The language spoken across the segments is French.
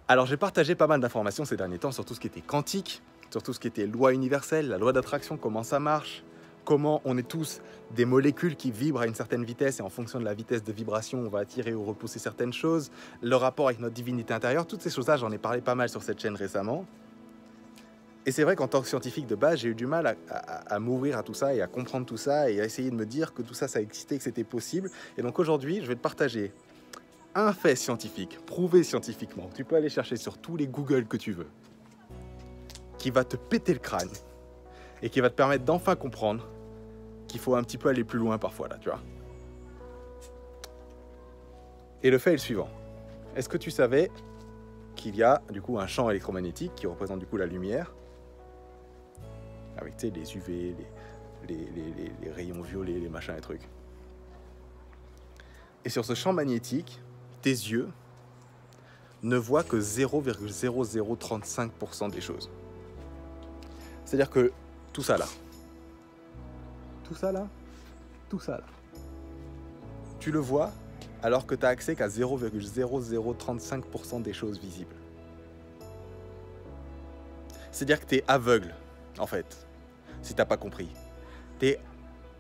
Alors j'ai partagé pas mal d'informations ces derniers temps sur tout ce qui était quantique, sur tout ce qui était loi universelle, la loi d'attraction, comment ça marche, comment on est tous des molécules qui vibrent à une certaine vitesse et en fonction de la vitesse de vibration, on va attirer ou repousser certaines choses, le rapport avec notre divinité intérieure, toutes ces choses-là, j'en ai parlé pas mal sur cette chaîne récemment. Et c'est vrai qu'en tant que scientifique de base, j'ai eu du mal à m'ouvrir à tout ça et à comprendre tout ça et à essayer de me dire que tout ça, ça existait, que c'était possible. Et donc aujourd'hui, je vais te partager un fait scientifique, prouvé scientifiquement, tu peux aller chercher sur tous les Google que tu veux, qui va te péter le crâne et qui va te permettre d'enfin comprendre qu'il faut un petit peu aller plus loin parfois là, tu vois. Et le fait est le suivant. Est-ce que tu savais qu'il y a du coup un champ électromagnétique qui représente du coup la lumière, avec tu sais, les UV, les rayons violets, les machins et trucs. Et sur ce champ magnétique, tes yeux ne voient que 0,0035% des choses. C'est-à-dire que tout ça là, tu le vois alors que tu n'as accès qu'à 0,0035% des choses visibles. C'est-à-dire que tu es aveugle, en fait, si tu n'as pas compris. Tu es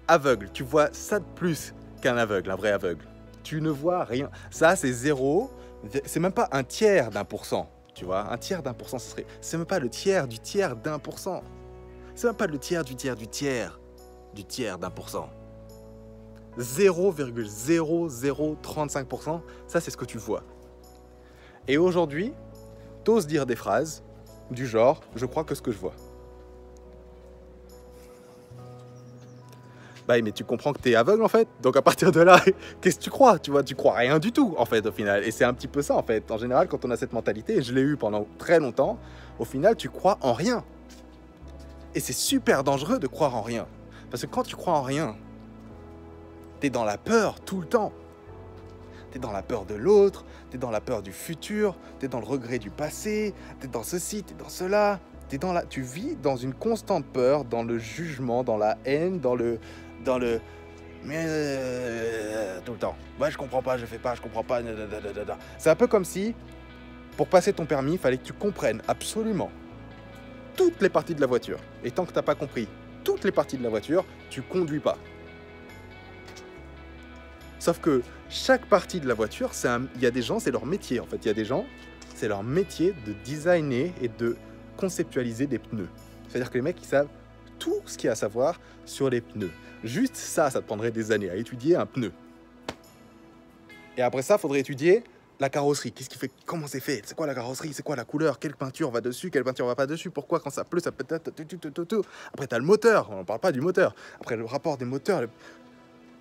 aveugle, tu vois ça de plus qu'un aveugle, un vrai aveugle. Tu ne vois rien. Ça, c'est zéro, c'est même pas un tiers d'1%, tu vois. Un tiers d'1%, c'est même pas le tiers du tiers d'1%. C'est même pas le tiers du tiers du tiers du tiers d'1%. 0,0035%, ça c'est ce que tu vois. Et aujourd'hui, t'oses dire des phrases du genre « je crois que ce que je vois ». Bah mais tu comprends que t'es aveugle en fait, donc à partir de là, qu'est-ce que tu crois? Tu vois, tu crois rien du tout en fait au final. Et c'est un petit peu ça en fait. En général, quand on a cette mentalité, et je l'ai eu pendant très longtemps, au final tu crois en rien. Et c'est super dangereux de croire en rien. Parce que quand tu crois en rien, t'es dans la peur tout le temps. T'es dans la peur de l'autre, t'es dans la peur du futur, t'es dans le regret du passé, t'es dans ceci, t'es dans cela. Tu vis dans une constante peur, dans le jugement, dans la haine, dans le mais tout le temps. Ouais, je comprends pas, je fais pas, je comprends pas. C'est un peu comme si, pour passer ton permis, il fallait que tu comprennes absolument toutes les parties de la voiture. Et tant que t'as pas compris toutes les parties de la voiture, tu conduis pas. Sauf que chaque partie de la voiture, il y a des gens, c'est leur métier en fait. Il y a des gens, c'est leur métier de designer et de conceptualiser des pneus. C'est-à-dire que les mecs, ils savent tout ce qu'il y a à savoir sur les pneus. Juste ça te prendrait des années à étudier un pneu. Et après ça, il faudrait étudier la carrosserie. Qu'est-ce qui fait, comment c'est fait? C'est quoi la carrosserie? C'est quoi la couleur? Quelle peinture va dessus? Quelle peinture va pas dessus? Pourquoi quand ça pleut, ça peut... Après, tu as le moteur. On ne parle pas du moteur. Après, le rapport des moteurs...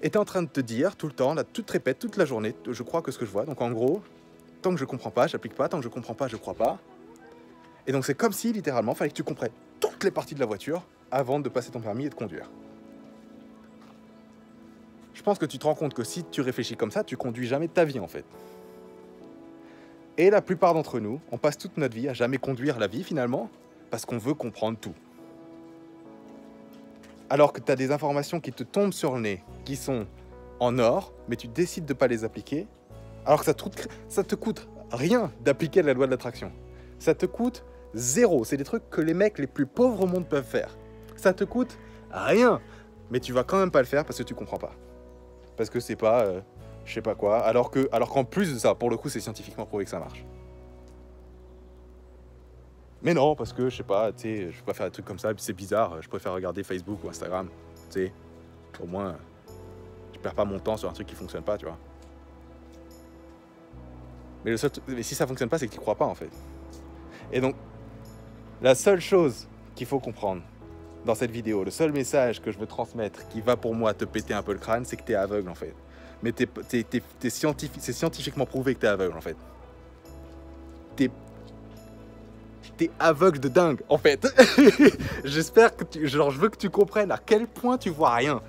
Et tu es en train de te dire tout le temps, là, tu te répètes toute la journée, je crois que ce que je vois. Donc en gros, tant que je comprends pas, j'applique pas. Tant que je comprends pas, je crois pas. Et donc c'est comme si, littéralement, il fallait que tu comprennes toutes les parties de la voiture avant de passer ton permis et de conduire. Je pense que tu te rends compte que si tu réfléchis comme ça, tu conduis jamais de ta vie en fait. Et la plupart d'entre nous, on passe toute notre vie à jamais conduire la vie finalement, parce qu'on veut comprendre tout. Alors que tu as des informations qui te tombent sur le nez, qui sont en or, mais tu décides de ne pas les appliquer, alors que ça te coûte rien d'appliquer la loi de l'attraction. Ça te coûte zéro. C'est des trucs que les mecs les plus pauvres au monde peuvent faire. Ça te coûte rien, mais tu vas quand même pas le faire parce que tu comprends pas. Parce que c'est pas, je sais pas quoi, alors qu'en plus de ça, pour le coup, c'est scientifiquement prouvé que ça marche. Mais non, parce que, je sais pas, tu sais, je peux pas faire des trucs comme ça, et puis c'est bizarre, je préfère regarder Facebook ou Instagram, tu sais, au moins, je perds pas mon temps sur un truc qui fonctionne pas, tu vois. Mais si ça fonctionne pas, c'est que tu crois pas, en fait. Et donc, la seule chose qu'il faut comprendre dans cette vidéo, le seul message que je veux transmettre qui va pour moi te péter un peu le crâne, c'est que t'es aveugle, en fait. Mais c'est scientifiquement prouvé que t'es aveugle, en fait. T'es aveugle de dingue, en fait. J'espère que je veux que tu comprennes à quel point tu vois rien.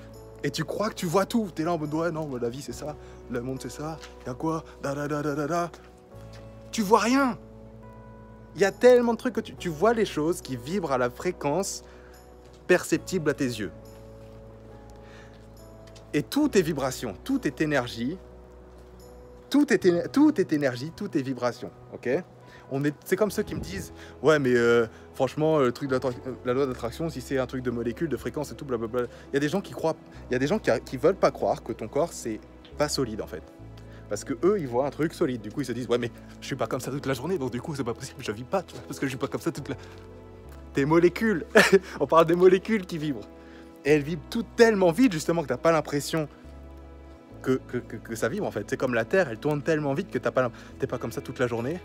Et tu crois que tu vois tout. T'es là en mode, ouais, non, la vie c'est ça, le monde c'est ça, y'a quoi, Tu vois rien. Il y a tellement de trucs que tu vois les choses qui vibrent à la fréquence perceptible à tes yeux. Et tout est vibration, tout est énergie, tout est énergie, tout est vibration, ok? C'est comme ceux qui me disent, ouais, mais franchement, le truc de la loi d'attraction, si c'est un truc de molécules, de fréquences et tout, blablabla. Il y a des gens qui croient, il y a des gens qui veulent pas croire que ton corps, c'est pas solide en fait. Parce que eux, ils voient un truc solide. Du coup, ils se disent, ouais, mais je suis pas comme ça toute la journée, donc du coup, c'est pas possible, je vis pas, tu vois, parce que je suis pas comme ça toute la. Tes molécules, on parle des molécules qui vibrent. Et elles vibrent toutes tellement vite, justement, que t'as pas l'impression que ça vibre en fait. C'est comme la Terre, elle tourne tellement vite que t'es pas comme ça toute la journée.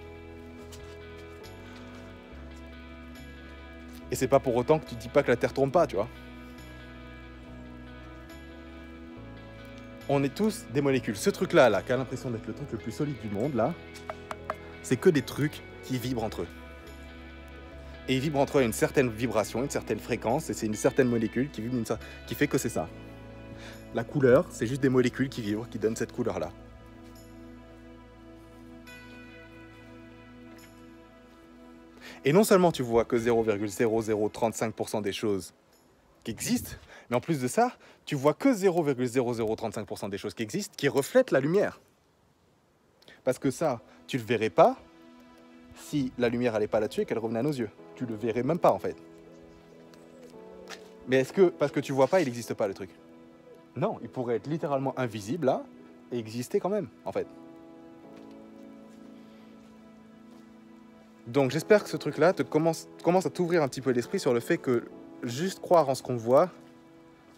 Et c'est pas pour autant que tu dis pas que la Terre tourne pas, tu vois. On est tous des molécules. Ce truc-là, là, qui a l'impression d'être le truc le plus solide du monde, là, c'est que des trucs qui vibrent entre eux. Et ils vibrent entre eux à une certaine vibration, une certaine fréquence, et c'est une certaine molécule qui vibre, qui fait que c'est ça. La couleur, c'est juste des molécules qui vibrent, qui donnent cette couleur-là. Et non seulement tu vois que 0,0035% des choses qui existent, mais en plus de ça, tu vois que 0,0035% des choses qui existent qui reflètent la lumière. Parce que ça, tu le verrais pas si la lumière n'allait pas là-dessus et qu'elle revenait à nos yeux. Tu le verrais même pas en fait. Mais est-ce que, parce que tu vois pas, il n'existe pas le truc? Non, il pourrait être littéralement invisible là et exister quand même, en fait. Donc j'espère que ce truc-là commence à t'ouvrir un petit peu l'esprit sur le fait que juste croire en ce qu'on voit,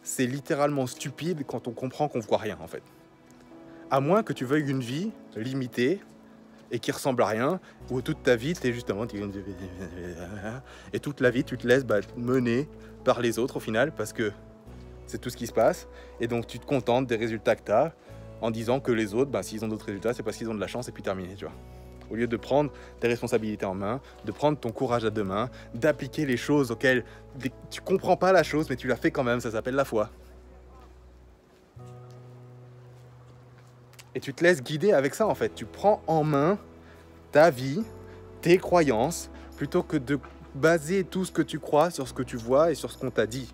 c'est littéralement stupide quand on comprend qu'on voit rien, en fait. À moins que tu veuilles une vie limitée et qui ressemble à rien, où toute ta vie, t'es justement... Et toute la vie, tu te laisses mener par les autres, au final, parce que c'est tout ce qui se passe. Et donc, tu te contentes des résultats que tu as en disant que les autres, s'ils ont d'autres résultats, c'est parce qu'ils ont de la chance et puis terminé, tu vois. Au lieu de prendre tes responsabilités en main, de prendre ton courage à deux mains, d'appliquer les choses auxquelles tu comprends pas la chose, mais tu la fais quand même, ça s'appelle la foi. Et tu te laisses guider avec ça, en fait. Tu prends en main ta vie, tes croyances, plutôt que de baser tout ce que tu crois sur ce que tu vois et sur ce qu'on t'a dit.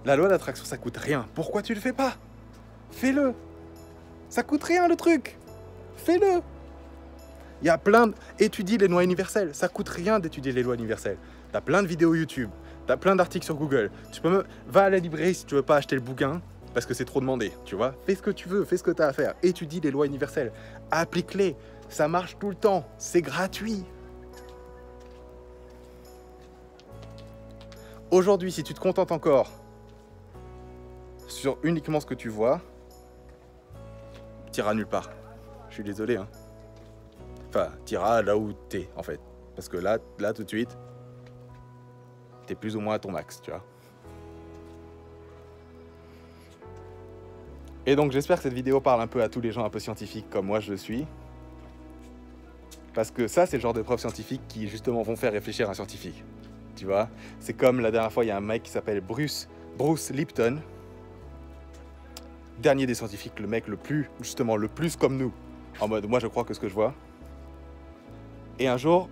La loi d'attraction, ça coûte rien. Pourquoi tu le fais pas? Fais-le. Ça coûte rien, le truc. Fais-le. Il y a plein de... Étudie les lois universelles. Ça coûte rien d'étudier les lois universelles. T'as plein de vidéos YouTube. T'as plein d'articles sur Google. Tu peux Va à la librairie si tu veux pas acheter le bouquin, parce que c'est trop demandé, tu vois. Fais ce que tu veux, fais ce que tu as à faire. Étudie les lois universelles. Applique-les. Ça marche tout le temps. C'est gratuit. Aujourd'hui, si tu te contentes encore sur uniquement ce que tu vois, t'iras nulle part. Je suis désolé, hein. Enfin, t'iras là où t'es, en fait. Parce que là, tout de suite, t'es plus ou moins à ton max, tu vois. Et donc, j'espère que cette vidéo parle un peu à tous les gens un peu scientifiques comme moi je le suis. Parce que ça, c'est le genre de preuves scientifiques qui, justement, vont faire réfléchir un scientifique. Tu vois? C'est comme la dernière fois, il y a un mec qui s'appelle Bruce Lipton. Dernier des scientifiques, le mec le plus comme nous. En mode, moi, je crois que ce que je vois. Et un jour,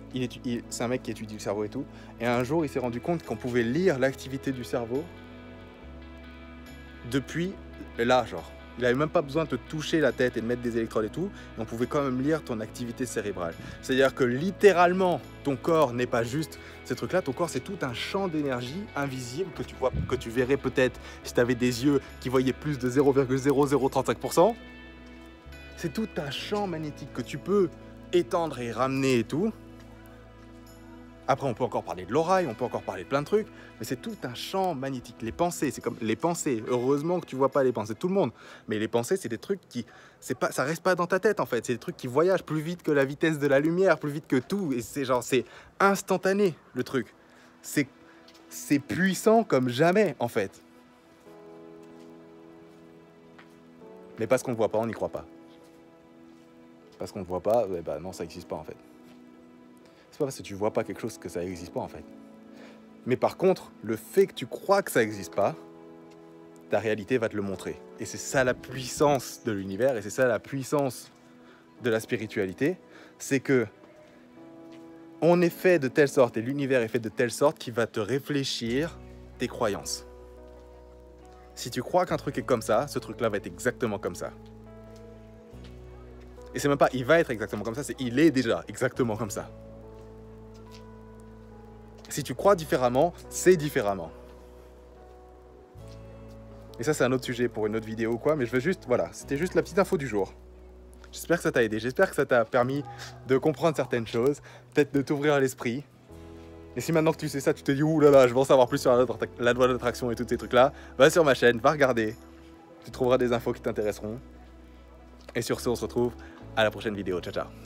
c'est un mec qui étudie le cerveau et tout. Et un jour, il s'est rendu compte qu'on pouvait lire l'activité du cerveau depuis là, genre. Il n'avait même pas besoin de te toucher la tête et de mettre des électrodes et tout. Et on pouvait quand même lire ton activité cérébrale. C'est-à-dire que littéralement, ton corps n'est pas juste ces trucs-là. Ton corps, c'est tout un champ d'énergie invisible que tu verrais peut-être si tu avais des yeux qui voyaient plus de 0,0035%. C'est tout un champ magnétique que tu peux étendre et ramener et tout. Après, on peut encore parler de l'oreille, on peut encore parler de plein de trucs, mais c'est tout un champ magnétique. Les pensées, c'est comme les pensées. Heureusement que tu vois pas les pensées de tout le monde, mais les pensées, c'est des trucs qui, ça reste pas dans ta tête en fait. C'est des trucs qui voyagent plus vite que la vitesse de la lumière, plus vite que tout, et c'est instantané le truc. C'est puissant comme jamais en fait. Mais parce qu'on ne voit pas, on n'y croit pas. Parce qu'on ne voit pas, non, ça n'existe pas en fait. C'est pas parce que tu vois pas quelque chose que ça n'existe pas en fait. Mais par contre, le fait que tu crois que ça n'existe pas, ta réalité va te le montrer. Et c'est ça la puissance de l'univers, et c'est ça la puissance de la spiritualité, c'est que on est fait de telle sorte, et l'univers est fait de telle sorte qu'il va te réfléchir tes croyances. Si tu crois qu'un truc est comme ça, ce truc-là va être exactement comme ça. Et c'est même pas il va être exactement comme ça, c'est il est déjà exactement comme ça. Si tu crois différemment, c'est différemment. Et ça, c'est un autre sujet pour une autre vidéo ou quoi, mais je veux juste, voilà, c'était juste la petite info du jour. J'espère que ça t'a aidé, j'espère que ça t'a permis de comprendre certaines choses, peut-être de t'ouvrir l'esprit. Et si maintenant que tu sais ça, tu te dis, ouh là là, je veux en savoir plus sur la loi d'attraction et tous ces trucs-là, va sur ma chaîne, va regarder. Tu trouveras des infos qui t'intéresseront. Et sur ce, on se retrouve à la prochaine vidéo. Ciao, ciao.